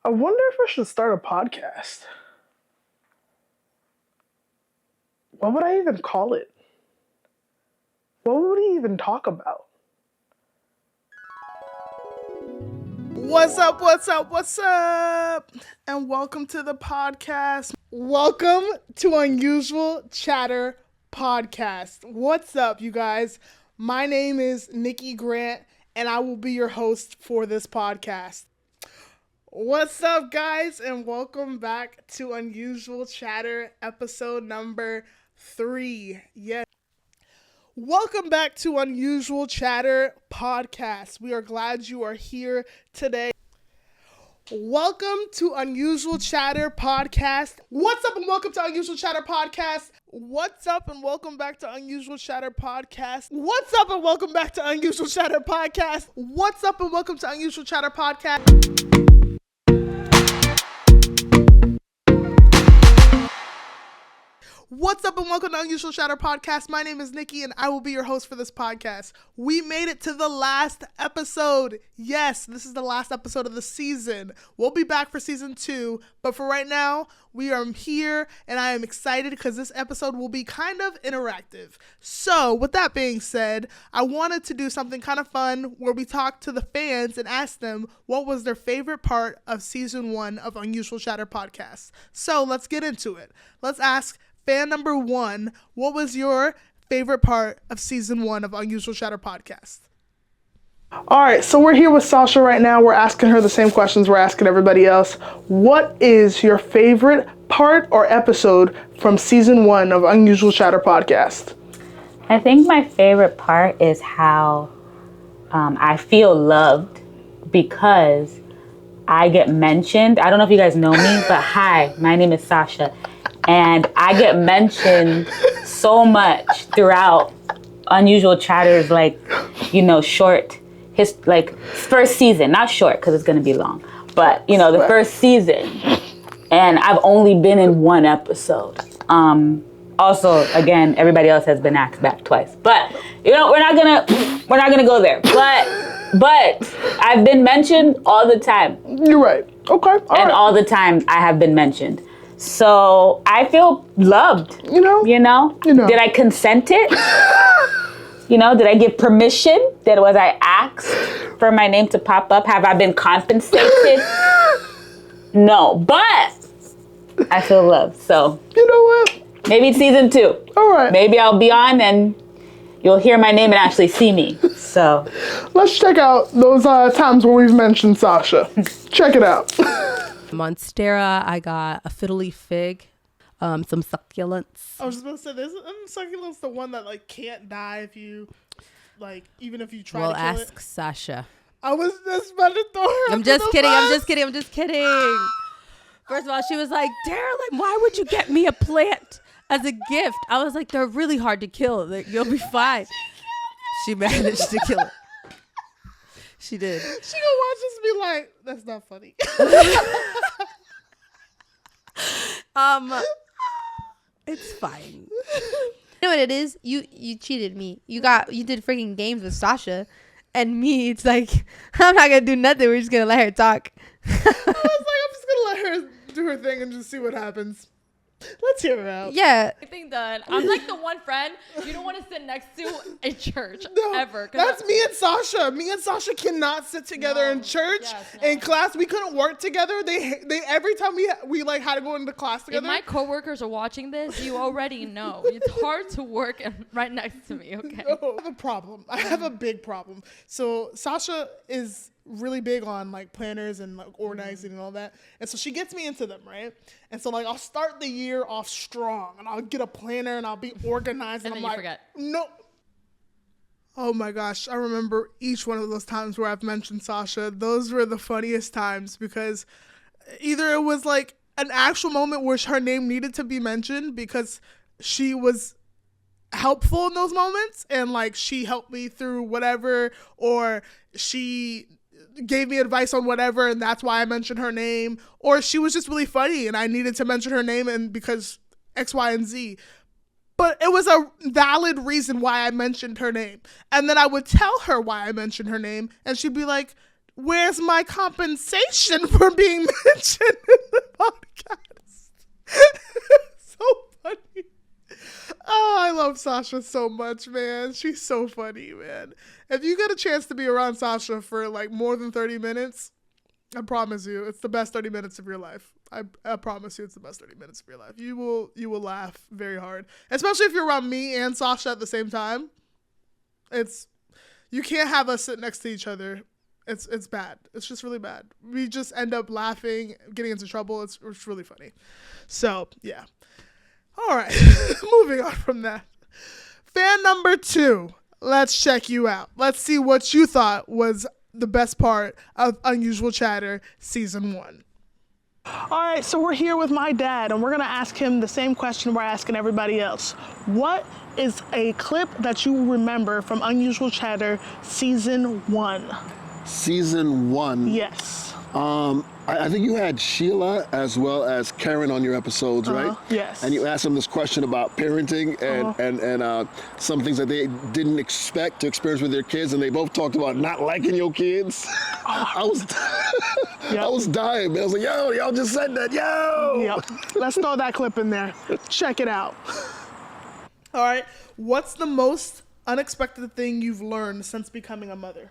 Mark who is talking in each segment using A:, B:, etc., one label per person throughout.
A: I wonder if I should start a podcast. What would I even call it? What would we even talk about? What's up, what's up, what's up? And welcome to the podcast. Welcome to Unusual Chatter Podcast. What's up, you guys? My name is Nikki Grant, and I will be your host for this podcast. What's up, guys, and welcome back to Unusual Chatter, episode number 3. Yes. Welcome back to Unusual Chatter Podcast. We are glad you are here today. Welcome to Unusual Chatter Podcast. What's up and welcome to Unusual Chatter Podcast. What's up and welcome back to Unusual Chatter Podcast. What's up and welcome back to Unusual Chatter Podcast. What's up and welcome to Unusual Chatter Podcast. What's up and welcome to Unusual Chatter Podcast. My name is Nikki and I will be your host for this podcast. We made it to the last episode. Yes, this is the last episode of the season. We'll be back for season 2, but for right now, we are here and I am excited because this episode will be kind of interactive. So with that being said, I wanted to do something kind of fun where we talk to the fans and ask them what was their favorite part of season 1 of Unusual Chatter Podcast. So let's get into it. Let's ask fan number 1, what was your favorite part of season 1 of Unusual Chatter Podcast? All right, so we're here with Sasha right now. We're asking her the same questions we're asking everybody else. What is your favorite part or episode from season 1 of Unusual Chatter Podcast?
B: I think my favorite part is how I feel loved because I get mentioned. I don't know if you guys know me, but hi, my name is Sasha. And I get mentioned so much throughout Unusual Chatter's, short, first season. Not short, because it's going to be long. But, the first season. And I've only been in 1 episode. Also, again, everybody else has been asked back twice. But, we're not gonna go there. But I've been mentioned all the time.
A: You're right. Okay.
B: All the time I have been mentioned. So I feel loved,
A: You know.
B: Did I consent it? Did I give permission? Was I asked for my name to pop up? Have I been compensated? No, but I feel loved. So
A: you know what?
B: Maybe it's season 2.
A: All right.
B: Maybe I'll be on and you'll hear my name and actually see me. So
A: let's check out those times where we've mentioned Sasha. Check it out.
C: Monstera, I got a fiddly fig, some succulents.
A: I was just about to say, there's succulents, the one that can't die if you even if you try to kill it.
C: We'll ask Sasha.
A: I was just about to throw her.
C: I'm just kidding. First of all, she was like, Darylyn, why would you get me a plant as a gift? I was like, they're really hard to kill. You'll be fine. She managed to kill it. She did.
A: She gonna watch this and be like, that's not funny.
C: It's fine.
D: You know what it is? You cheated me. You did freaking games with Sasha, and me. It's like I'm not gonna do nothing. We're just gonna let her talk.
A: I was like, I'm just gonna let her do her thing and just see what happens. Let's hear her out.
D: Yeah.
E: Thing done. I'm like the one friend you don't want to sit next to in church ever.
A: That's me and Sasha. Me and Sasha cannot sit together in church. In class, we couldn't work together. They every time we had to go into class together.
E: If my coworkers are watching this, you already know it's hard to work right next to me. Okay.
A: No, I have a problem. I have a big problem. So Sasha is really big on planners and organizing and all that, and so she gets me into them, right? And so I'll start the year off strong and I'll get a planner and I'll be organized and
E: then
A: I'm
E: you forget.
A: No. Oh my gosh, I remember each one of those times where I've mentioned Sasha. Those were the funniest times because either it was an actual moment where her name needed to be mentioned because she was helpful in those moments and she helped me through whatever, or she gave me advice on whatever and that's why I mentioned her name, or she was just really funny and I needed to mention her name and because X, Y, and Z. But it was a valid reason why I mentioned her name. And then I would tell her why I mentioned her name and she'd be like, where's my compensation for being mentioned in the podcast? So funny. Oh, I love Sasha so much, man. She's so funny, man. If you get a chance to be around Sasha for like more than 30 minutes, I promise you, it's the best 30 minutes of your life. I promise you, it's the best 30 minutes of your life. You will laugh very hard, especially if you're around me and Sasha at the same time. You can't have us sit next to each other. It's bad. It's just really bad. We just end up laughing, getting into trouble. It's really funny. So yeah. All right, moving on from that. Fan number 2, let's check you out. Let's see what you thought was the best part of Unusual Chatter Season 1. All right, so we're here with my dad, and we're going to ask him the same question we're asking everybody else. What is a clip that you remember from Unusual Chatter Season 1?
F: Season 1?
A: Yes.
F: I think you had Sheila as well as Karen on your episodes, right?
A: Yes.
F: And you asked them this question about parenting and some things that they didn't expect to experience with their kids, and they both talked about not liking your kids. I was dying, man. I was like, yo, y'all just said that, yo!
A: Yep. Let's throw that clip in there. Check it out. All right. What's the most unexpected thing you've learned since becoming a mother?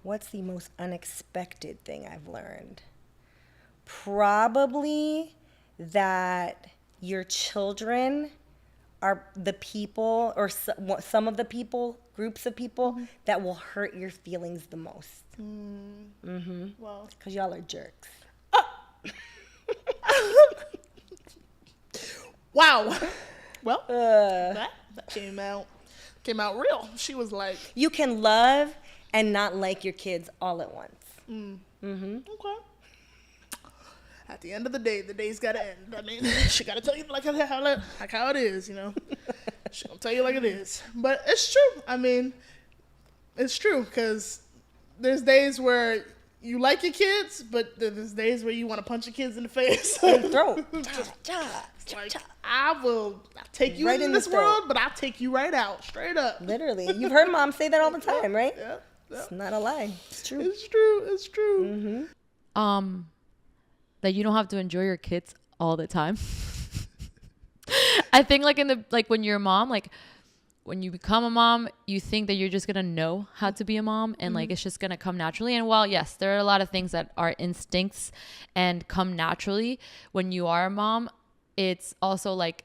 G: What's the most unexpected thing I've learned? Probably that your children are the people, or some of the people, groups of people that will hurt your feelings the most.
A: Well,
G: Because y'all are jerks.
A: wow. Well, that came out real. She was like,
G: You can love and not like your kids all at once.
A: okay. At the end of the day, the day's got to end. I mean, she got to tell you like how it is, you know. She gonna tell you like it is. But it's true. I mean, it's true, because there's days where you like your kids, but there's days where you want to punch your kids in the face.
G: In the throat.
A: I'll take you
G: Right
A: in
G: in
A: this
G: the throat.
A: world, but I'll take you right out, straight up.
G: Literally. You've heard mom say that all the time, right?
A: Yeah.
G: It's not a lie. It's true.
A: It's true. It's true.
E: That you don't have to enjoy your kids all the time. I think when you're a mom, like when you become a mom, you think that you're just gonna know how to be a mom, and like it's just gonna come naturally. And while yes, there are a lot of things that are instincts and come naturally when you are a mom, it's also like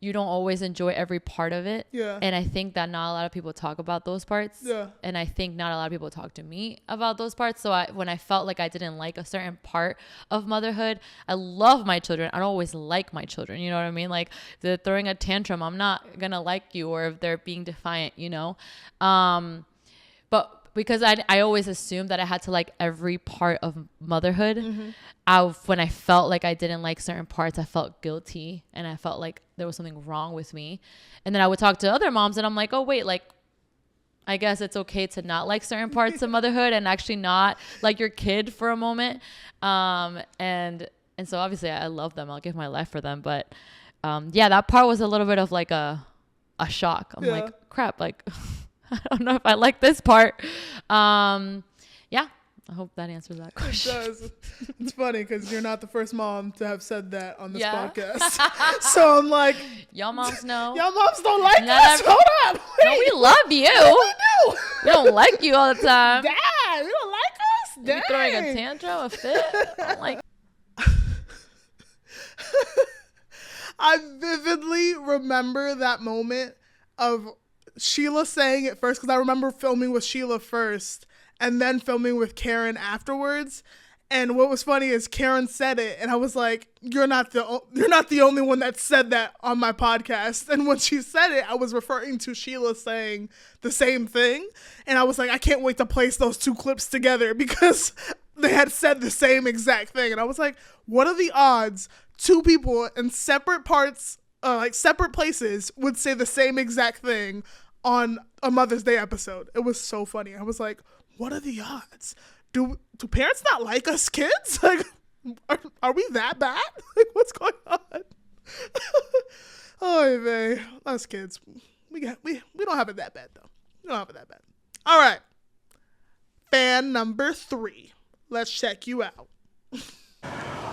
E: you don't always enjoy every part of it.
A: Yeah.
E: And I think that not a lot of people talk about those parts.
A: Yeah.
E: And I think not a lot of people talk to me about those parts. So when I felt like I didn't like a certain part of motherhood, I love my children. I don't always like my children. You know what I mean? Like they're throwing a tantrum, I'm not going to like you, or if they're being defiant, you know? But because I always assumed that I had to like every part of motherhood. When I felt like I didn't like certain parts, I felt guilty, and I felt like there was something wrong with me. And then I would talk to other moms, and I'm like, oh wait, like I guess it's okay to not like certain parts of motherhood and actually not like your kid for a moment. And so obviously I love them. I'll give my life for them. But yeah, that part was a little bit of like a shock. I'm like, crap, like I don't know if I like this part. Yeah, I hope that answers that question.
A: It does. It's funny because you're not the first mom to have said that on this podcast. So I'm like,
E: Y'all moms know.
A: y'all moms don't like
E: Not
A: us.
E: every-
A: Hold up.
E: No, we love you.
A: We do.
E: We don't like you all the time.
A: Dad, you don't like us?
E: You
A: Dang.
E: throwing a tantrum, a fit. I'm like,
A: I vividly remember that moment of Sheila saying it first, because I remember filming with Sheila first and then filming with Karen afterwards. And what was funny is Karen said it, and I was like, "You're not the only one that said that on my podcast." And when she said it, I was referring to Sheila saying the same thing, and I was like, "I can't wait to place those two clips together," because they had said the same exact thing. And I was like, "What are the odds two people in separate parts, like separate places, would say the same exact thing on a Mother's Day episode?" It was so funny. I was like, "What are the odds? Do parents not like us kids? Like, are we that bad? Like, what's going on?" Oh, man, us kids, We don't have it that bad though. We don't have it that bad. All right. Fan number 3. Let's check you out.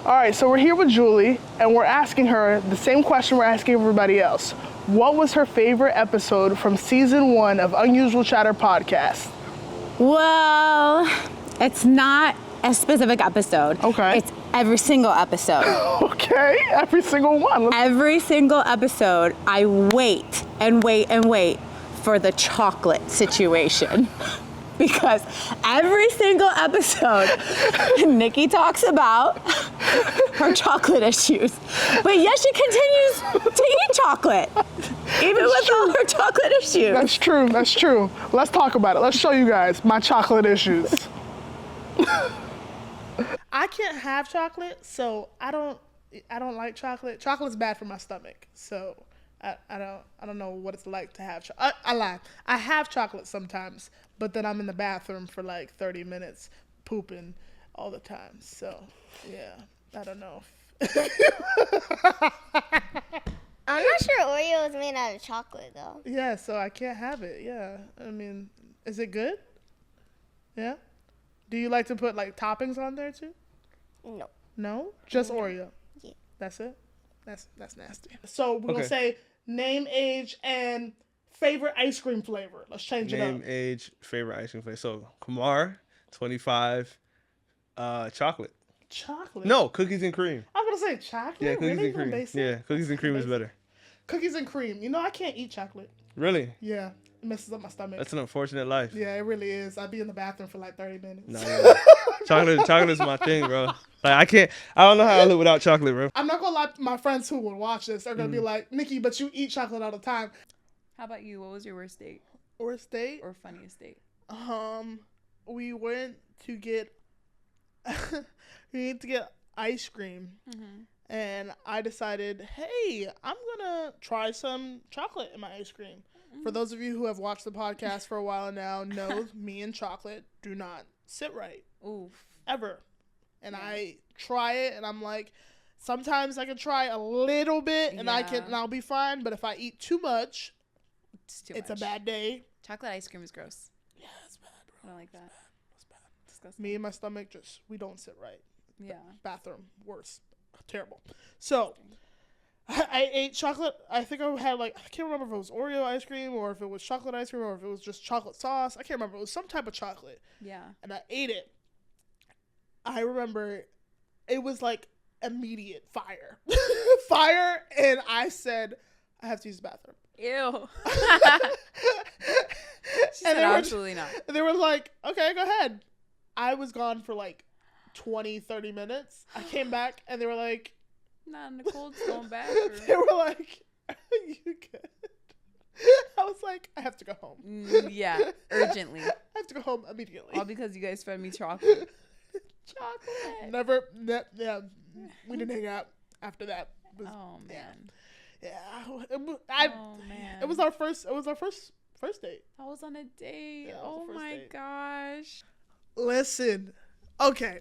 A: All right, so we're here with Julie, and we're asking her the same question we're asking everybody else. What was her favorite episode from season 1 of Unusual Chatter podcast?
H: Well, it's not a specific episode.
A: Okay.
H: It's every single episode.
A: Okay, every single one.
H: Every single episode, I wait and wait and wait for the chocolate situation. Because every single episode, Nikki talks about her chocolate issues. But yet she continues to eat chocolate, even with all her chocolate issues.
A: That's true, that's true. Let's talk about it. Let's show you guys my chocolate issues. I can't have chocolate, so I don't like chocolate. Chocolate's bad for my stomach, so I don't know what it's like to have chocolate. I lie. I have chocolate sometimes, but then I'm in the bathroom for like 30 minutes pooping all the time. So, yeah, I don't know.
I: I'm not sure Oreo is made out of chocolate, though.
A: Yeah, so I can't have it. Yeah. I mean, is it good? Yeah? Do you like to put like toppings on there too?
I: No.
A: No? Just Oreo?
I: Yeah.
A: That's it? That's nasty. So we're going to say name, age, and favorite ice cream flavor. Let's change it up.
J: Name, age, favorite ice cream flavor. So Kumar, 25, chocolate.
A: Chocolate?
J: No, cookies and cream.
A: I was going to say chocolate?
J: Yeah, cookies
A: Really?
J: and cream.
A: Basic?
J: Yeah, cookies and cream is better.
A: Cookies and cream. You know, I can't eat chocolate.
J: Really?
A: Yeah. It messes up my stomach.
J: That's an unfortunate life.
A: Yeah, it really is. I'd be in the bathroom for like 30 minutes.
J: No, chocolate is my thing, bro. Like I don't know how I live without chocolate, bro.
A: I'm not gonna lie, my friends who would watch this are gonna be like, Nikki, but you eat chocolate all the time.
K: How about you? What was your worst date
A: Worst date?
K: or funniest date?
A: We went to get ice cream, and I decided, hey, I'm gonna try some chocolate in my ice cream. For those of you who have watched the podcast for a while now, know me and chocolate do not sit right.
K: Oof.
A: Ever. And I try it, and I'm like, sometimes I can try a little bit, and I'll be fine. But if I eat too much, it's a bad day.
K: Chocolate ice cream is gross.
A: Yeah, it's bad, bro.
K: I don't like that.
A: It's bad.
K: Disgusting.
A: Me and my stomach we don't sit right.
K: Yeah.
A: Bathroom, worse. Terrible. So, I ate chocolate. I think I had I can't remember if it was Oreo ice cream or if it was chocolate ice cream or if it was just chocolate sauce. I can't remember. It was some type of chocolate.
K: Yeah.
A: And I ate it. I remember it was like immediate fire. Fire, and I said, I have to use the bathroom.
K: Ew. She
A: And
K: said absolutely not.
A: They were like, okay, go ahead. I was gone for like 20, 30 minutes. I came back, and they were like,
K: Nah, Nicole's going back. Or...
A: They were like, are you good? I was like, I have to go home.
K: Yeah, urgently.
A: I have to go home immediately.
K: All because you guys fed me chocolate.
A: Chocolate. Yeah, we didn't hang out after that.
K: Oh man.
A: Yeah. It was our first date.
K: I was on a date.
A: Yeah,
K: oh my
A: date.
K: gosh.
A: Listen. Okay.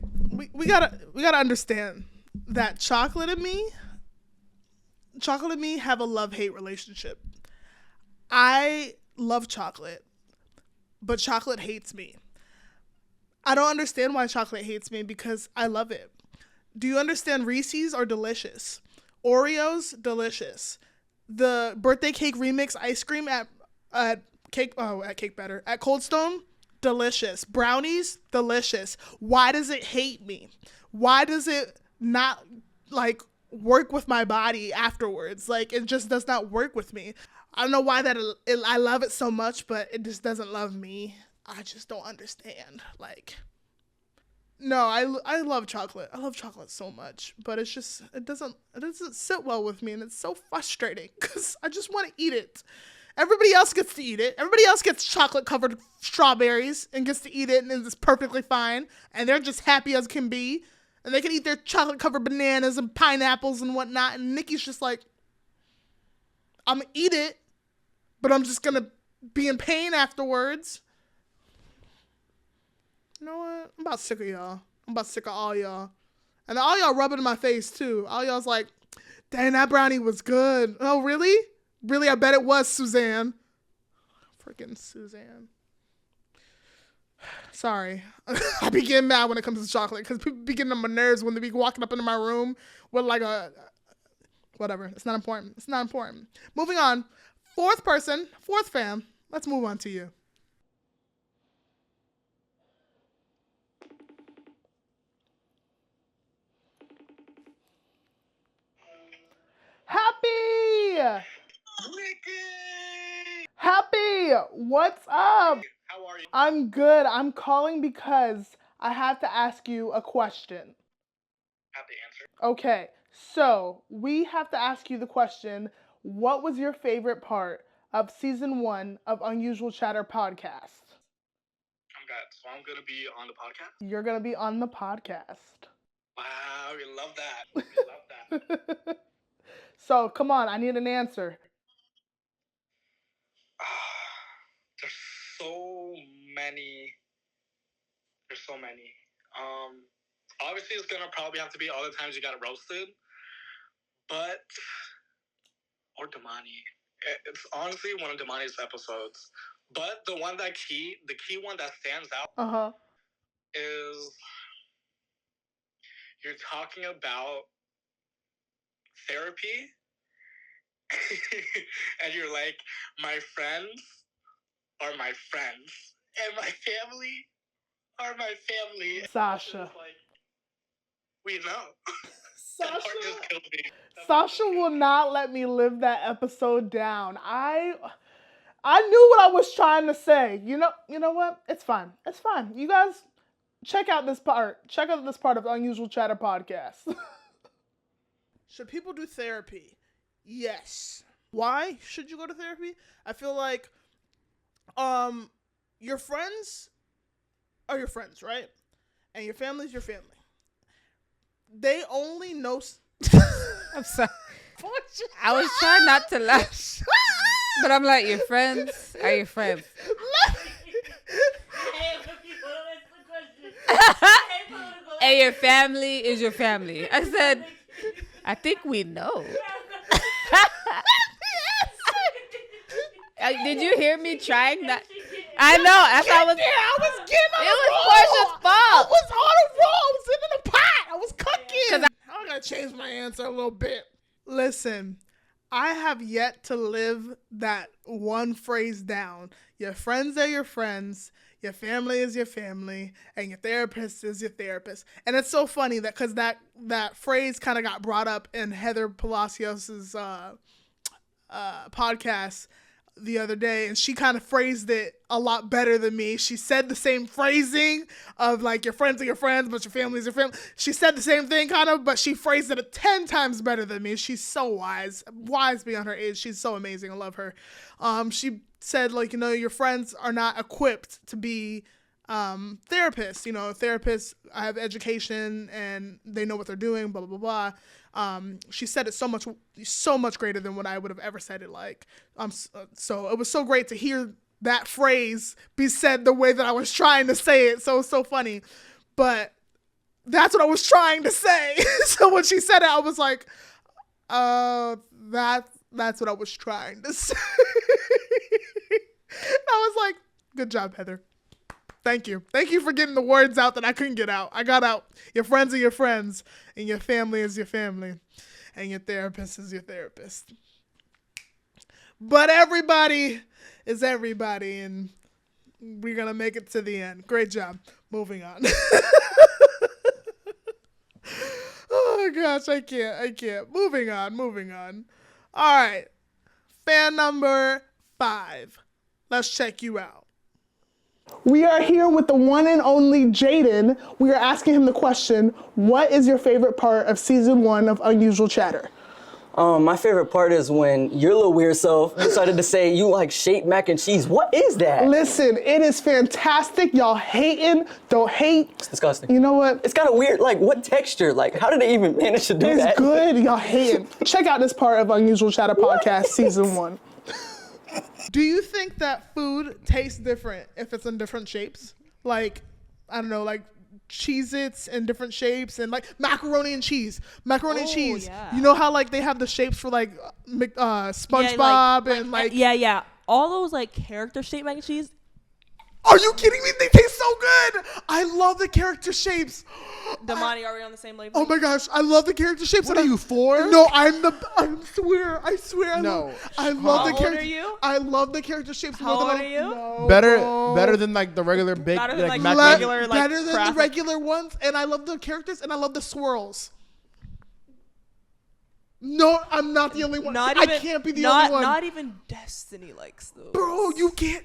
A: We gotta understand that chocolate and me have a love-hate relationship. I love chocolate, but chocolate hates me. I don't understand why chocolate hates me because I love it. Do you understand Reese's are delicious? Oreos, delicious. The birthday cake remix ice cream at Cold Stone, delicious. Brownies, delicious. Why does it hate me? Why does it not work with my body afterwards? It just does not work with me. I don't know why I love it so much, but it just doesn't love me. I just don't understand. No, I love chocolate. I love chocolate so much, but it's just it doesn't sit well with me, and it's so frustrating because I just want to eat it. Everybody else gets to eat it. Everybody else gets chocolate covered strawberries and gets to eat it, and it's perfectly fine, and they're just happy as can be, and they can eat their chocolate covered bananas and pineapples and whatnot. And Nikki's just like, I'm gonna eat it, but I'm just gonna be in pain afterwards. You know what? I'm about sick of y'all. I'm about sick of all y'all. And all y'all rubbing in my face, too. All y'all's like, dang, that brownie was good. Oh, really? Really? I bet it was, Suzanne. Freaking Suzanne. Sorry. I be getting mad when it comes to chocolate because people be getting on my nerves when they be walking up into my room with like a... Whatever. It's not important. It's not important. Moving on. Fourth fam. Let's move on to you. Happy! Happy! What's up?
L: How are you?
A: I'm good. I'm calling because I have to ask you a question.
L: Have the answer.
A: Okay, so we have to ask you the question, what was your favorite part of season 1 of Unusual Chatter podcast?
L: So I'm gonna be on the podcast?
A: You're gonna be on the podcast.
L: Wow, we love that. We love that.
A: So, come on, I need an answer.
L: There's so many. Obviously it's gonna probably have to be all the times you got roasted, but or Damani. It's honestly one of Damani's episodes. But the key one that stands out is you're talking about therapy and you're like, my friends are my friends and my family are my family.
A: Sasha.
L: Like, we know.
A: Sasha will not let me live that episode down. I knew what I was trying to say. You know what? It's fine. It's fine. You guys check out this part. Check out this part of the Unusual Chatter podcast. Should people do therapy? Yes. Why should you go to therapy? I feel like your friends are your friends, right? And your family is your family. They only know...
K: I'm sorry. I was trying not to laugh. But I'm like, your friends are your friends. And your family is your family. I said, I think we know. Did you hear me trying that? I know. I was
A: getting on
K: it was Portia's fault.
A: I was on a roll. I was sitting in a pot. I was cooking. I'm going to change my answer a little bit. Listen, I have yet to live that one phrase down. Your friends are your friends. Your family is your family. And your therapist is your therapist. And it's so funny that because that phrase kind of got brought up in Heather Palacios's podcast the other day, and she kind of phrased it a lot better than me. She said the same phrasing of like your friends are your friends, but your family is your family. She said the same thing kind of, but she phrased it 10 times better than me. She's so wise beyond her age. She's so amazing. I love her. She said like, your friends are not equipped to be therapists. Therapists have education and they know what they're doing, blah, blah, blah, blah. She said it so much greater than what I would have ever said it like. So it was so great to hear that phrase be said the way that I was trying to say it. So it was so funny. But that's what I was trying to say. So when she said it, I was like, that's what I was trying to say. I was like, good job, Heather. Thank you. Thank you for getting the words out that I couldn't get out. I got out. Your friends are your friends, and your family is your family, and your therapist is your therapist. But everybody is everybody, and we're going to make it to the end. Great job. Moving on. Oh, gosh, I can't. Moving on. All right. Fan number 5. Let's check you out. We are here with the one and only Jaden. We are asking him the question, what is your favorite part of season 1 of Unusual Chatter?
M: My favorite part is when your little weird self decided to say you like shaped mac and cheese. What is that?
A: Listen, it is fantastic. Y'all hating, don't hate.
M: It's disgusting.
A: You know what?
M: It's kind of weird. Like, what texture? Like, how did they even manage to do that?
A: It's good. Y'all hating. Check out this part of Unusual Chatter podcast season 1. Do you think that food tastes different if it's in different shapes? Like, I don't know, like Cheez-Its in different shapes and like macaroni and cheese.
C: Yeah.
A: You know how like they have the shapes for like SpongeBob and like.
C: Yeah.
N: all those like character shaped mac and cheese.
A: Are you kidding me? They taste so good. I love the character shapes.
N: Damani, are we on the same level?
A: Oh my gosh, I love the character shapes.
K: What are you, 4?
A: No, I swear.
K: No.
A: I love the
N: How old
A: character.
N: are you?
A: I love the character shapes.
N: How
A: more than
N: old are you?
A: No,
K: Better
A: bro.
K: than like the regular baked
N: Better than,
K: like
N: like,
K: mac
N: regular, like,
A: better than the
N: craft.
A: regular ones, and I love the characters, and I love the swirls. No, I'm not the only one. I can't be the only one.
N: Not even Destiny likes those.
A: Bro, you can't.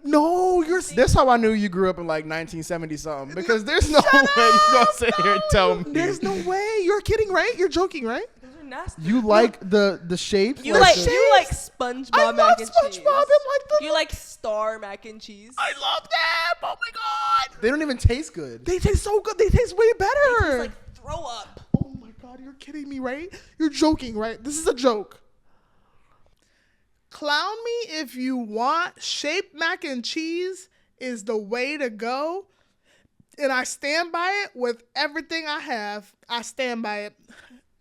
A: No, you're.
K: That's how I knew you grew up in like 1970 something. Because there's no way you gonna sit here and tell me.
A: There's no way. You're kidding, right? You're joking, right?
N: Those are nasty.
K: You like the shapes?
N: You like SpongeBob
A: I love
N: mac and
A: SpongeBob
N: cheese.
A: and like the.
N: You like Star mac and cheese.
A: I love them. Oh my god.
K: They don't even taste good.
A: They taste so good. They taste way better.
N: It tastes like throw up.
A: Oh my god, you're kidding me, right? You're joking, right? This is a joke. Clown me if you want. Shaped mac and cheese is the way to go. And I stand by it with everything I have. I stand by it.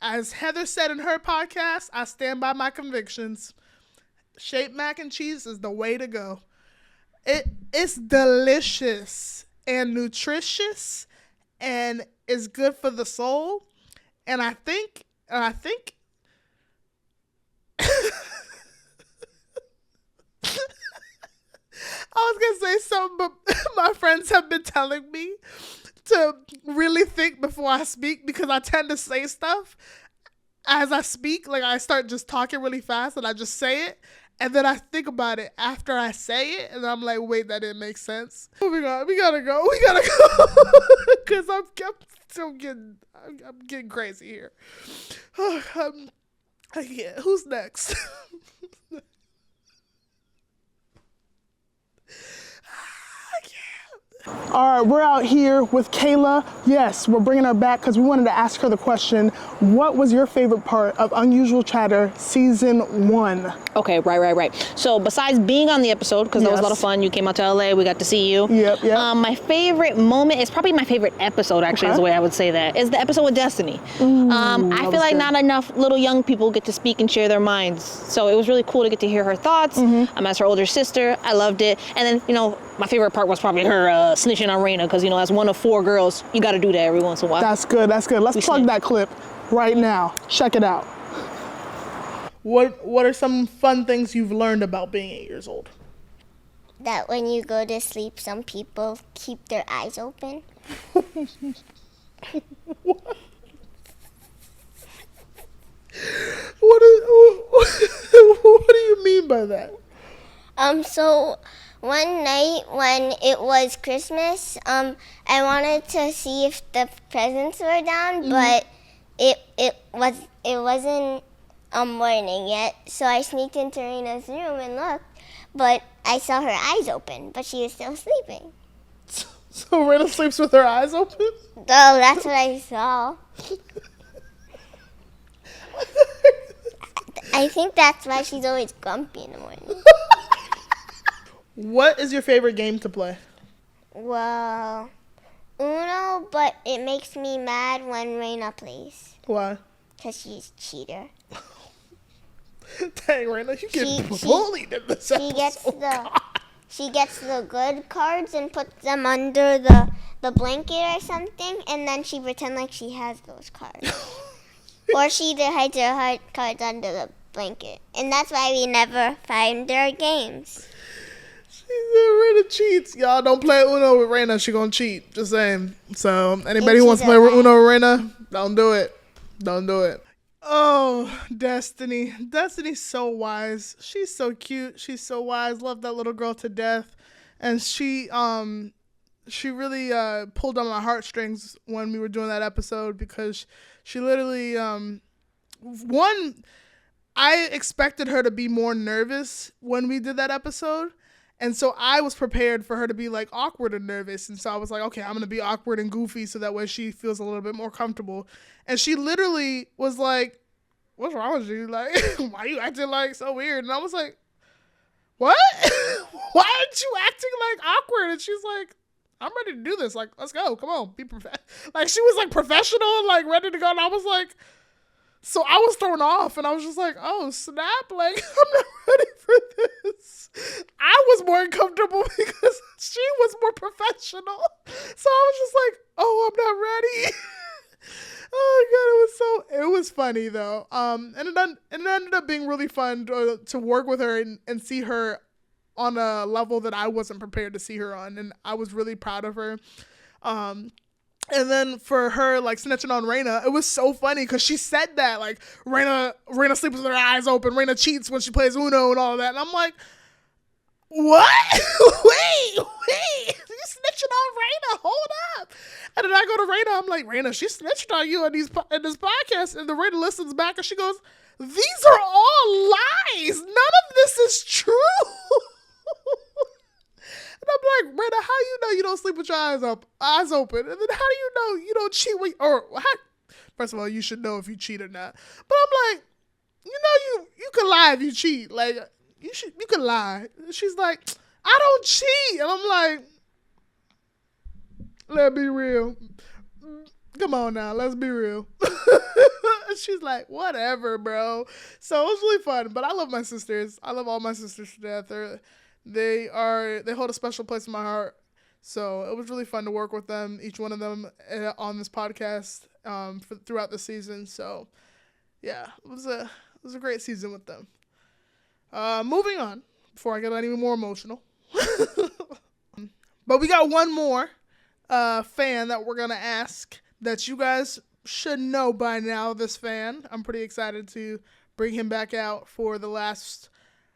A: As Heather said in her podcast, I stand by my convictions. Shaped mac and cheese is the way to go. It's delicious and nutritious and it's good for the soul. And I think I was going to say something, but my friends have been telling me to really think before I speak because I tend to say stuff as I speak. Like I start just talking really fast and I just say it. And then I think about it after I say it. And I'm like, wait, that didn't make sense. Moving on. We gotta go. Because I'm getting crazy here. I can't. Who's next? All right, we're out here with Kayla. Yes, we're bringing her back because we wanted to ask her the question, what was your favorite part of Unusual Chatter Season 1?
O: Okay, right. So besides being on the episode, because that was a lot of fun, you came out to LA, we got to see you.
A: Yep.
O: My favorite moment is probably my favorite episode, actually, is the way I would say that, is the episode with Destiny. I feel like not enough little young people get to speak and share their minds. So it was really cool to get to hear her thoughts. As her older sister, I loved it. And then, my favorite part was probably her snitching on Raina, because, as one of 4 girls, you got to do that every once in a while.
A: That's good. Let's plug that clip right now. Check it out. What are some fun things you've learned about being 8 years old?
I: That when you go to sleep, some people keep their eyes open.
A: What do you mean by that?
I: So one night when it was Christmas, I wanted to see if the presents were down, but it wasn't morning yet. So I sneaked into Rena's room and looked, but I saw her eyes open, but she was still sleeping.
A: So Rena sleeps with her eyes open?
I: Oh, that's what I saw. I think that's why she's always grumpy in the morning.
A: What is your favorite game to play?
I: Well, Uno, but it makes me mad when Reina plays.
A: Why?
I: Because she's a cheater.
A: Dang, Rena, you get bullied in this episode.
I: She gets the good cards and puts them under the blanket or something, and then she pretends like she has those cards. Or she hides her cards under the blanket. And that's why we never find their games.
A: Rena cheats. Y'all don't play Uno with Rena. She gonna cheat. Just saying. So anybody who wants to play Uno with Rena, don't do it. Don't do it. Oh, Destiny. Destiny's so wise. She's so cute. She's so wise. Love that little girl to death. And she really pulled on my heartstrings when we were doing that episode because she literally I expected her to be more nervous when we did that episode. And so I was prepared for her to be like awkward and nervous. And so I was like, okay, I'm going to be awkward and goofy so that way she feels a little bit more comfortable. And she literally was like, what's wrong with you? Like, why are you acting like so weird? And I was like, what? Why aren't you acting like awkward? And she's like, I'm ready to do this. Like, let's go. Come on. Like, she was like professional, like ready to go. And I was like, so I was thrown off and I was just like, oh, snap. Like, I'm not ready for this. uncomfortable because she was more professional. So I was just like, oh, I'm not ready. Oh my God, it was funny though. And it ended up being really fun to work with her and see her on a level that I wasn't prepared to see her on, and I was really proud of her. And then for her, like, snitching on Raina, it was so funny because she said that, like, Raina sleeps with her eyes open, Raina cheats when she plays Uno and all that, and I'm like, what? wait, you snitching on Raina? Hold up. And then I go to Raina, I'm like, Raina, she snitched on you in this podcast, and the Raina listens back and she goes, these are all lies. None of this is true. And I'm like, Raina, how you know you don't sleep with your eyes open? And then how do you know you don't cheat first of all, you should know if you cheat or not. But I'm like, you can lie if you cheat. Like, you can lie. She's like, I don't cheat. And I'm like, let's be real. Come on now, let's be real. She's like, whatever, bro. So it was really fun. But I love my sisters. I love all my sisters to death. They hold a special place in my heart. So it was really fun to work with them, each one of them on this podcast throughout the season. So yeah, it was a great season with them. Moving on, before I get any more emotional. But we got one more fan that we're going to ask that you guys should know by now, this fan. I'm pretty excited to bring him back out for the last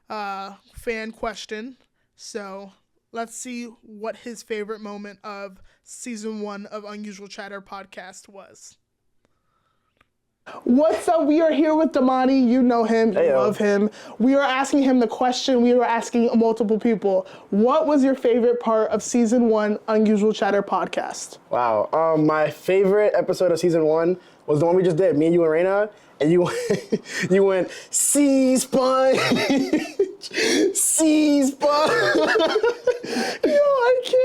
A: fan question. So let's see what his favorite moment of season 1 of Unusual Chatter podcast was. What's up? We are here with Damani. You know him. You love him. We are asking him the question we were asking multiple people. What was your favorite part of season 1 Unusual Chatter podcast?
P: Wow. My favorite episode of season 1 was the one we just did. Me, you, and Raina. And you went, sea sponge. Sea sponge.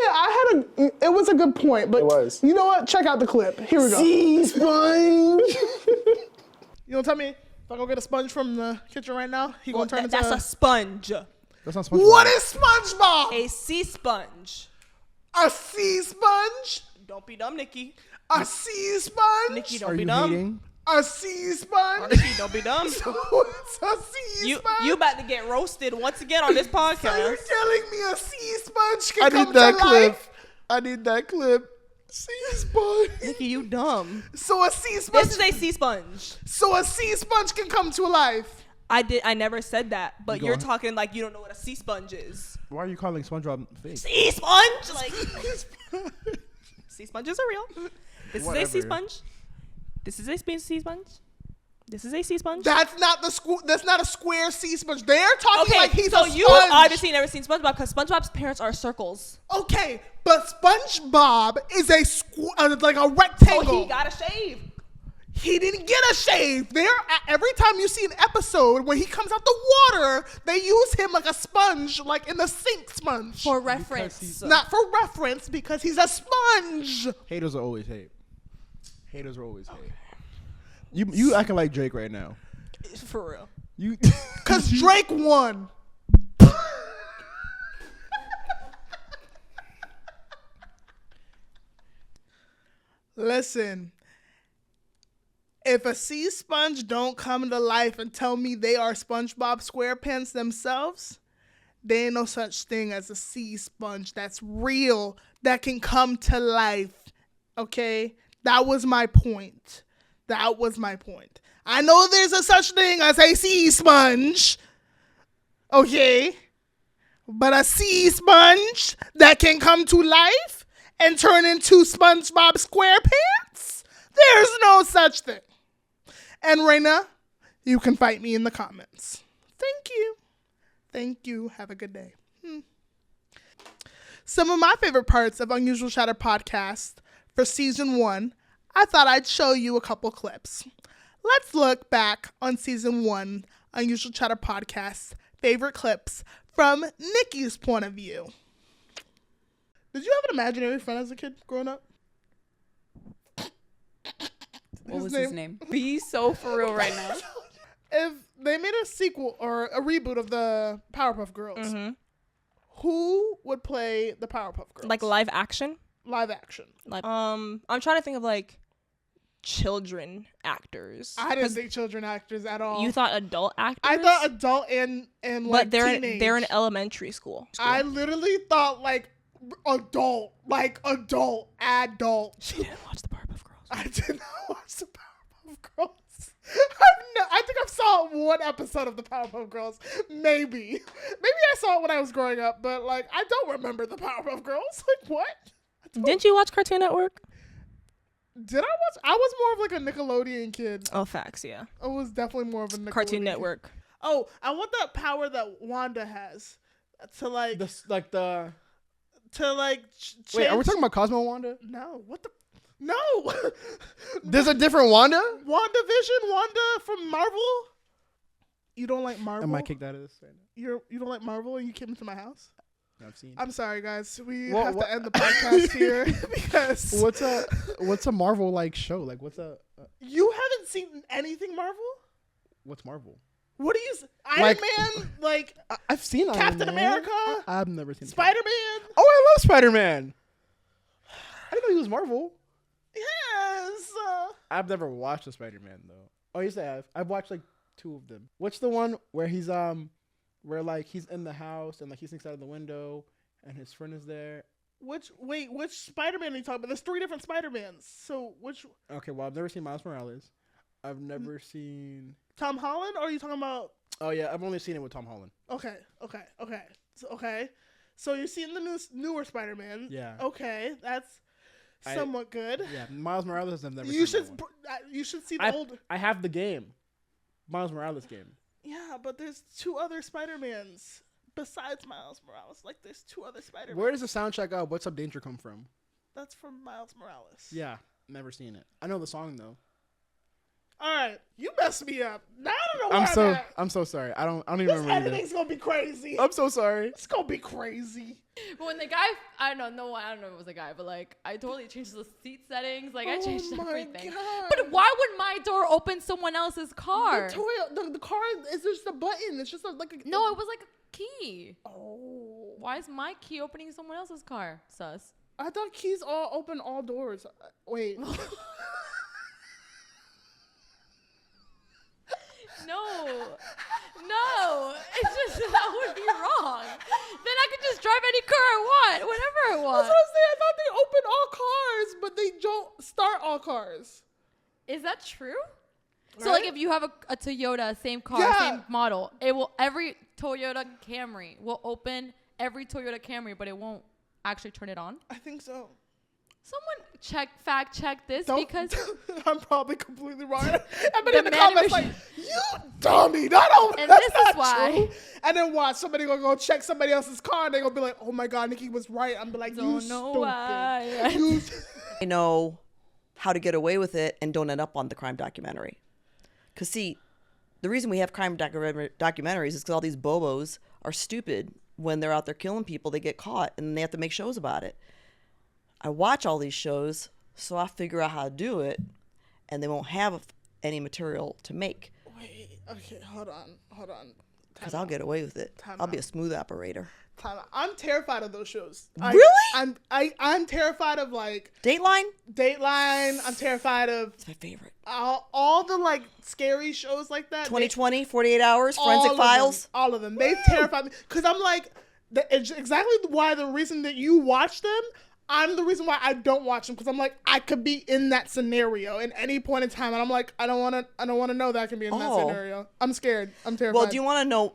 A: I can't. It was a good point, but it was. You know what? Check out the clip. Here we go.
P: Sea sponge.
A: You gonna tell me if I go get a sponge from the kitchen right now? He gonna turn into
N: That's a sponge.
J: That's not SpongeBob.
A: What is SpongeBob?
N: A sea sponge.
A: A sea sponge?
N: Don't be dumb, Nikki.
A: A sea sponge?
N: Nikki, don't be dumb.
J: Hating?
A: A sea sponge?
N: Nikki, don't be dumb.
A: So it's a sea sponge?
N: You about to get roasted once again on this podcast.
A: So you're telling me a sea sponge can
F: I
A: come
F: need that
A: to
F: clip.
A: life?
F: I need that clip. Sea sponge.
N: Nikki, you dumb.
A: So a sea sponge.
N: This is a sea sponge.
A: So a sea sponge can come to life.
N: I never said that, but you're talking like you don't know what a sea sponge is.
J: Why are you calling SpongeBob fake?
N: Sea sponge? Like sea sponges are real. This is a sea sponge. This is a sea sponge. This is a sea sponge.
A: That's not that's not a square sea sponge. They're talking like he's a sponge.
N: So you obviously never seen SpongeBob because SpongeBob's parents are circles.
A: Okay, but SpongeBob is like a rectangle.
N: So he got a shave.
A: He didn't get a shave. Every time you see an episode when he comes out the water, they use him like a sponge, like in the sink sponge.
N: For reference.
A: Not for reference, because he's a sponge.
J: Haters are always hate. Haters are always hate. You acting like Drake right now.
N: For real.
J: You
A: Because Drake won. Listen. If a sea sponge don't come to life and tell me they are SpongeBob SquarePants themselves, there ain't no such thing as a sea sponge that's real, that can come to life. Okay? That was my point. I know there's a such thing as a sea sponge. Okay? But a sea sponge that can come to life and turn into SpongeBob SquarePants? There's no such thing. And Raina, you can fight me in the comments. Thank you. Have a good day. Some of my favorite parts of Unusual Chatter podcast for season 1, I thought I'd show you a couple clips. Let's look back on season 1 Unusual Chatter podcast favorite clips from Nikki's point of view. Did you have an imaginary friend as a kid growing up?
K: What was his name? Be so for real right now.
A: If they made a sequel or a reboot of the Powerpuff Girls, Who would play the Powerpuff Girls?
N: Like live action?
A: Live action.
N: I'm trying to think of like children actors.
A: I didn't think children actors at all.
N: You thought adult actors?
A: I thought adult and
N: but
A: like
N: they're
A: teenage.
N: in elementary school.
A: I literally thought like adult.
N: She didn't watch the Powerpuff Girls.
A: I did not watch the Powerpuff Girls. I think I saw one episode of the Powerpuff Girls. Maybe I saw it when I was growing up, but like I don't remember the Powerpuff Girls. Like what?
N: Didn't you watch Cartoon Network?
A: Did I watch? I was more of like a Nickelodeon kid.
N: Oh, facts, yeah.
A: I was definitely more of a Nickelodeon
N: Cartoon
A: kid.
N: Network.
A: Oh, I want that power that Wanda has to like
P: Wait,
A: change.
P: are we talking about Cosmo Wanda?
A: No, what the? No.
P: There's a different Wanda?
A: WandaVision, Wanda from Marvel. You don't like Marvel?
P: I might kick that out of this right now.
A: You don't like Marvel and you came into my house?
P: I've seen.
A: I'm sorry, guys. We
P: Well,
A: have
P: what-
A: to end the podcast here because
P: What's a Marvel like show? Like
A: you haven't seen anything Marvel?
P: what's Marvel?
A: What do you? Iron
P: Like-
A: Man, like
P: I've seen Iron
A: Captain
P: Man.
A: America,
P: I've never seen
A: Spider-Man.
P: Oh, I love Spider-Man. I didn't know he was Marvel.
A: Yes.
P: I've never watched a Spider-Man though. Oh, yes, I have. I've watched like 2 of them. What's the one where he's like he's in the house and like he sneaks out of the window and his friend is there?
A: Which Spider-Man are you talking about? There's 3 different Spider-Mans. So which?
P: Okay, well I've never seen Miles Morales. I've never seen
A: Tom Holland? Or are you talking about?
P: Oh yeah, I've only seen it with Tom Holland.
A: Okay. So you're seeing the newer Spider-Man.
P: Yeah.
A: Okay, that's somewhat good.
P: Yeah, Miles Morales I've never
A: You
P: seen.
A: should you should see the old.
P: I have the game. Miles Morales game.
A: Yeah, but there's 2 other Spider-Mans besides Miles Morales. Like there's 2 other Spider-Mans.
P: Where does the soundtrack of What's Up Danger come from?
A: That's from Miles Morales.
P: Yeah, never seen it. I know the song though.
A: All right, you messed me up. Now I don't know where
P: I'm so sorry. I don't even
A: This
P: remember.
A: editing's gonna be crazy.
P: I'm so sorry.
A: It's gonna be crazy.
E: But when the guy, I don't know if it was a guy, but like I totally changed the seat settings. Like I changed everything.
A: God.
E: But why would my door open someone else's car?
A: The car is just a button. It's just like a.
E: No, it was like a key. Oh. Why is my key opening someone else's car? Sus.
A: I thought keys all open all doors. Wait.
E: No, it's just that would be wrong. Then I could just drive any car I want, whenever I want.
A: That's what I'm saying. I thought they open all cars, but they don't start all cars.
E: Is that true?
A: Right?
E: So like if you have a Toyota, same car, same model, every Toyota Camry will open every Toyota Camry, but it won't actually turn it on?
A: I think so.
E: Someone fact check this because
A: I'm probably completely wrong. I've been in the comments like, you dummy, that's
E: this
A: not
E: is why.
A: true. And then watch somebody gonna go check somebody else's car and they're gonna be like, oh my God, Nikki was right. I'm be like, you stupid.
Q: I know how to get away with it and don't end up on the crime documentary. Because see, the reason we have crime documentaries is because all these bobos are stupid. When they're out there killing people, they get caught and they have to make shows about it. I watch all these shows, so I figure out how to do it, and they won't have any material to make.
A: Wait, okay, hold on.
Q: Because I'll get away with it. I'll be a smooth operator.
A: I'm terrified of those shows.
Q: Really?
A: I'm terrified of like
Q: Dateline.
A: I'm terrified of.
Q: It's my favorite.
A: All the like scary shows like that.
Q: 2020, 48 Hours, Forensic Files.
A: All of them. They terrify me because I'm like, it's exactly why the reason that you watch them. I'm the reason why I don't watch them because I'm like I could be in that scenario at any point in time, and I'm like I don't want to know that I can be in that scenario. I'm scared. I'm terrified.
Q: Well, do you want to know?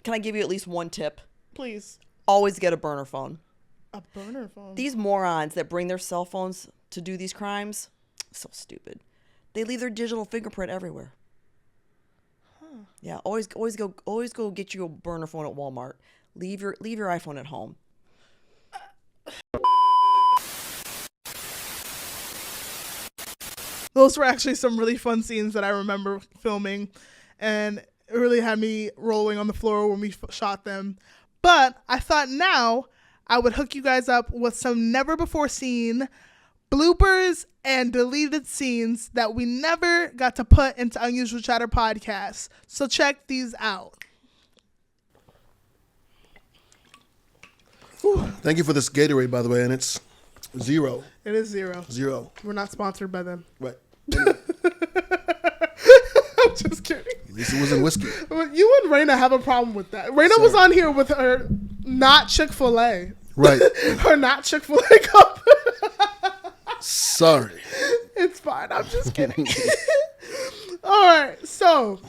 Q: Can I give you at least one tip?
A: Please.
Q: Always get a burner phone.
A: A burner phone.
Q: These morons that bring their cell phones to do these crimes, so stupid. They leave their digital fingerprint everywhere. Huh. Yeah, always go get you a burner phone at Walmart. Leave your iPhone at home.
A: Those were actually some really fun scenes that I remember filming, and it really had me rolling on the floor when we shot them. But I thought now I would hook you guys up with some never before seen bloopers and deleted scenes that we never got to put into Unusual Chatter podcast. So check these out.
F: Thank you for this Gatorade, by the way, and it's 0.
A: It is 0.
F: 0.
A: We're not sponsored by them.
F: Right.
A: I'm just kidding.
F: At least it wasn't whiskey.
A: You and Raina have a problem with that. Raina was on here with her not Chick-fil-A.
F: Right.
A: Her not Chick-fil-A cup.
F: Sorry.
A: It's fine. I'm just kidding. All right. So,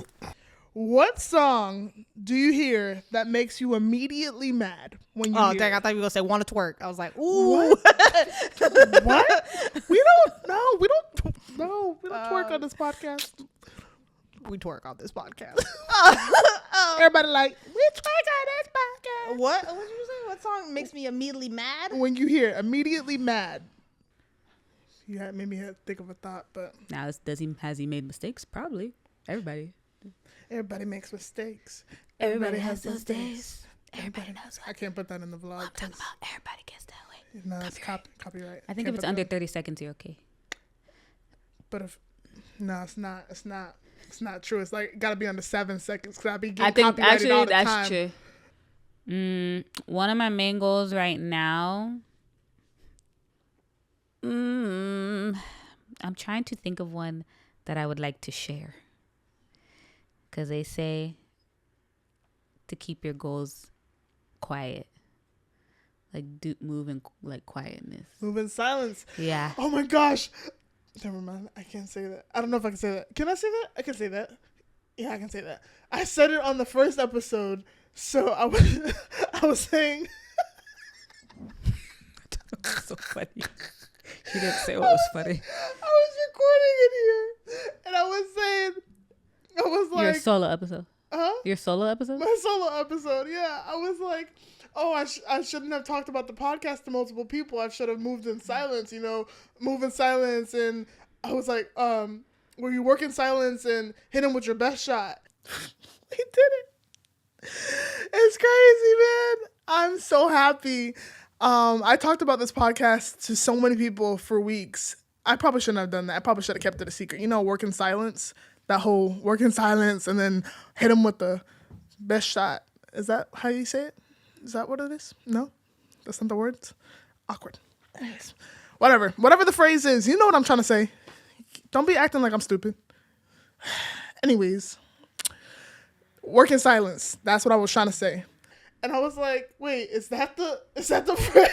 A: what song do you hear that makes you immediately mad when you hear
O: dang, I
A: it?
O: thought you were going to say want to twerk. I was like, ooh.
A: What? We don't twerk on this podcast.
O: We twerk on this podcast.
A: Everybody like, we twerk on this podcast.
O: What did you say? What song makes me immediately mad?
A: When you hear immediately mad. You had made me think of a thought, but
B: Now, has he made mistakes? Probably. Everybody
A: makes mistakes.
O: Everybody has those days. Everybody knows.
A: I can't put that in the vlog.
O: I'm talking about everybody gets that way.
A: No, it's copyright.
B: I think
A: Can't
B: if it's
A: put
B: under
A: that.
B: 30 seconds, you're okay.
A: But if no, it's not. It's not true. It's like gotta be under 7 seconds. Cause I be
B: I
A: getting
B: think
A: copyrighted all
B: actually
A: the
B: that's
A: time.
B: true. One of my main goals right now. I'm trying to think of one that I would like to share. Because they say to keep your goals quiet. Like move in like quietness.
A: Move in silence.
B: Yeah.
A: Oh my gosh. Never mind. I can't say that. I don't know if I can say that. Can I say that? I can say that. Yeah, I can say that. I said it on the first episode. So I was saying.
B: So funny. She didn't say what was funny.
A: I was recording it here, and I was like,
B: Your solo episode.
A: Huh?
B: Your solo episode?
A: My solo episode, yeah. I was like, oh, I shouldn't have talked about the podcast to multiple people. I should have moved in silence, move in silence. And I was like, where you work in silence and hit him with your best shot. We did it. It's crazy, man. I'm so happy. I talked about this podcast to so many people for weeks. I probably shouldn't have done that. I probably should have kept it a secret. Work in silence. That whole work in silence and then hit him with the best shot. Is that how you say it? Is that what it is? No? That's not the words? Awkward. Anyways, whatever the phrase is, you know what I'm trying to say. Don't be acting like I'm stupid. Anyways, work in silence. That's what I was trying to say. And I was like, wait, is that the phrase?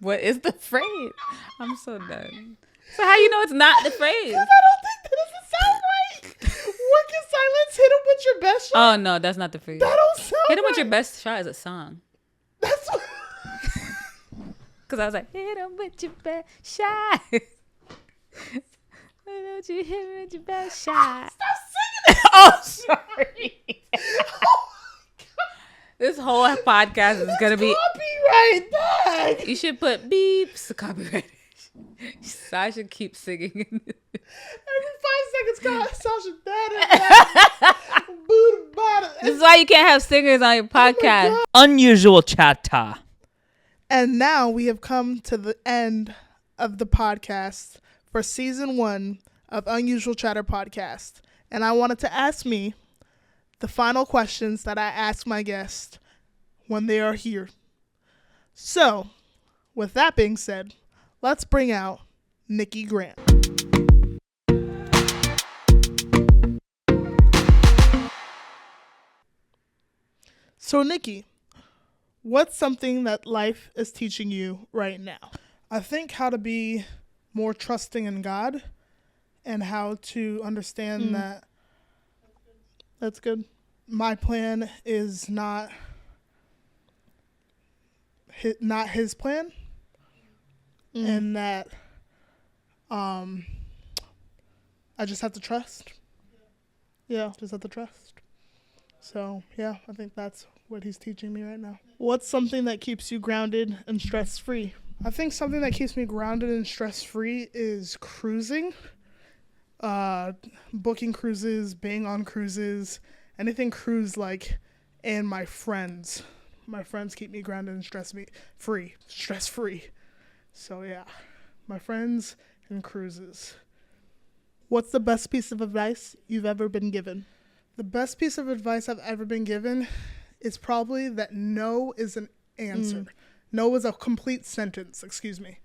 B: What is the phrase? I'm so done. So how you know it's not the phrase?
A: Because I don't think that doesn't sound right. Work in silence, hit him with your best shot.
B: Oh no, that's not the phrase.
A: That don't sound
B: Hit him
A: right.
B: with your best shot is a song.
A: That's what...
B: Cause I was like, hit him with your best shot. Why don't you hit him with your best shot?
A: Stop singing it.
B: Oh, sorry. This whole podcast is gonna be
A: copyright that.
B: You should put beeps copyright. Sasha keeps singing.
A: Every 5 seconds, Sasha, that.
B: This is why you can't have singers on your podcast.
R: Unusual chatter.
A: And now we have come to the end of the podcast for season 1 of Unusual Chatter Podcast. And I wanted to ask me the final questions that I ask my guests when they are here. So, with that being said, let's bring out Nikki Graham. So, Nikki, what's something that life is teaching you right now? I think how to be more trusting in God and how to understand that that's good. My plan is not his plan, and that I just have to trust. Yeah, just have to trust. So, yeah, I think that's what he's teaching me right now. What's something that keeps you grounded and stress-free? I think something that keeps me grounded and stress-free is cruising. Booking cruises, being on cruises, anything cruise-like, and my friends. My friends keep me grounded and stress-free. So, yeah, my friends and cruises. What's the best piece of advice you've ever been given? The best piece of advice I've ever been given is probably that no is an answer. No is a complete sentence, excuse me.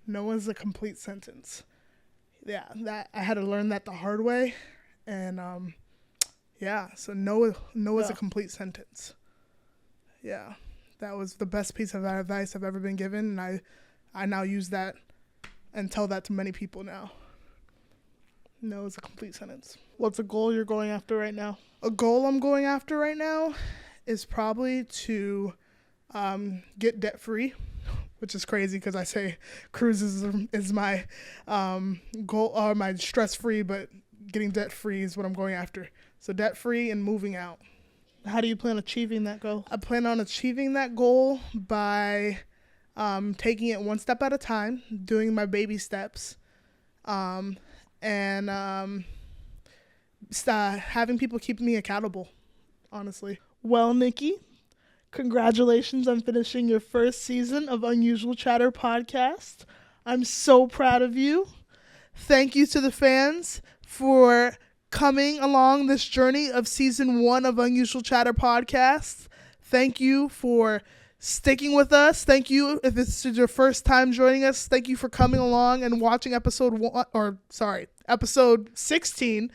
A: No is a complete sentence. Yeah, that I had to learn that the hard way. And so no is a complete sentence. Yeah, that was the best piece of advice I've ever been given, and I now use that and tell that to many people now. No is a complete sentence. What's a goal you're going after right now? A goal I'm going after right now is probably to get debt free, which is crazy because I say cruises is my goal or my stress free, but getting debt free is what I'm going after. So debt free and moving out. How do you plan on achieving that goal? I plan on achieving that goal by taking it one step at a time, doing my baby steps, and having people keep me accountable, honestly. Well, Nikki, congratulations on finishing your first season of Unusual Chatter podcast. I'm so proud of you. Thank you to the fans for coming along this journey of season 1 of Unusual Chatter podcast. Thank you for sticking with us. Thank you if this is your first time joining us. Thank you for coming along and watching episode 16.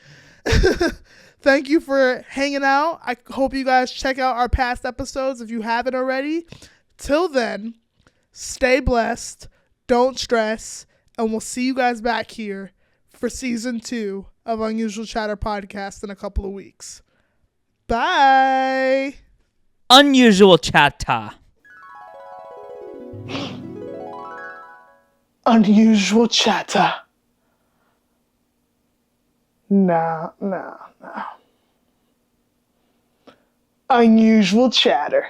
A: Thank you for hanging out. I hope you guys check out our past episodes if you haven't already. Till then, stay blessed, don't stress, and we'll see you guys back here for season 2 of Unusual Chatter podcast in a couple of weeks. Bye.
R: Unusual Chatter.
A: Unusual Chatter. No. Unusual Chatter.